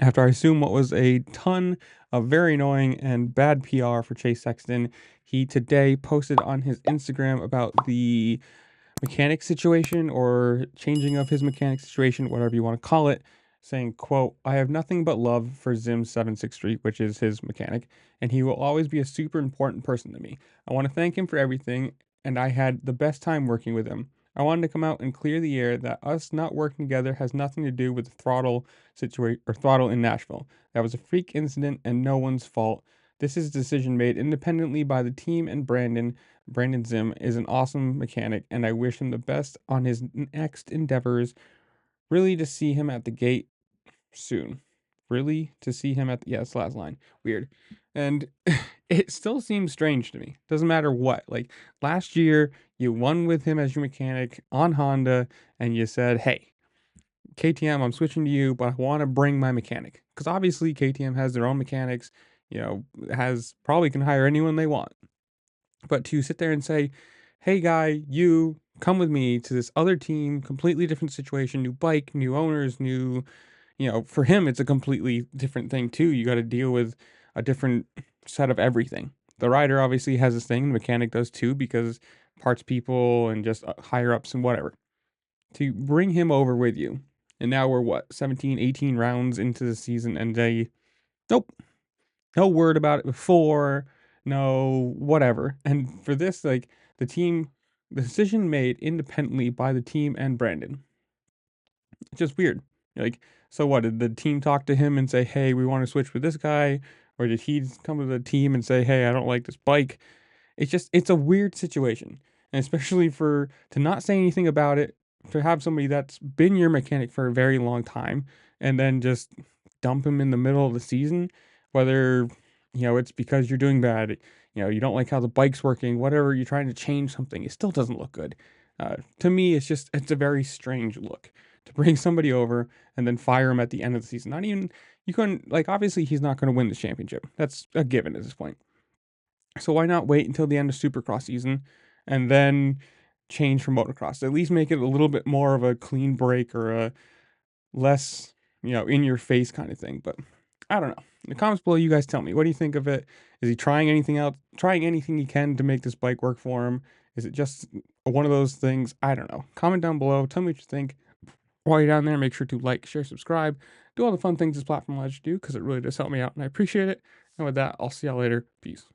After I assume what was a ton of very annoying and bad PR for Chase Sexton, he today posted on his Instagram about the mechanic situation, or changing of his mechanic situation, whatever you want to call it, saying, quote, "I have nothing but love for Zim763, which is his mechanic, and he will always be a super important person to me. I want to thank him for everything, and I had the best time working with him. I wanted to come out and clear the air that us not working together has nothing to do with the throttle situation or throttle in Nashville. That was a freak incident and no one's fault. This is a decision made independently by the team and Brandon. Brandon Zim is an awesome mechanic, and I wish him the best on his next endeavors. Really to see him at the gate soon. Really to see him at the, yeah, it's the last line. Weird. And it still seems strange to me. Doesn't matter what. Like last year, you won with him as your mechanic on Honda, and you said, "Hey, KTM, I'm switching to you, but I want to bring my mechanic." Because obviously KTM has their own mechanics, has probably can hire anyone they want. But to sit there and say, "Hey guy, you come with me to this other team, completely different situation, new bike, new owners, new," for him, it's a completely different thing too. You got to deal with a different set of everything. The rider obviously has this thing, the mechanic does too, because parts people and just higher ups and whatever. To bring him over with you, and now we're what, 17, 18 rounds into the season, and nope, no word about it before, no whatever. And for this, like the decision made independently by the team and Brandon. It's just weird. Like, so what? Did the team talk to him and say, "Hey, we want to switch with this guy," or did he come to the team and say, "Hey, I don't like this bike"? It's a weird situation, and especially for to not say anything about it, to have somebody that's been your mechanic for a very long time, and then just dump him in the middle of the season, whether it's because you're doing bad, you don't like how the bike's working, whatever, you're trying to change something, it still doesn't look good. To me, it's a very strange look to bring somebody over and then fire him at the end of the season. Not even you couldn't like obviously he's not going to win the championship. That's a given at this point. So why not wait until the end of Supercross season and then change from motocross? At least make it a little bit more of a clean break, or a less, in your face kind of thing. But I don't know. In the comments below, you guys tell me. What do you think of it? Is he trying anything out? Trying anything he can to make this bike work for him? Is it just one of those things? I don't know. Comment down below. Tell me what you think. While you're down there, make sure to like, share, subscribe, do all the fun things this platform allows you to do, because it really does help me out and I appreciate it. And with that, I'll see y'all later. Peace.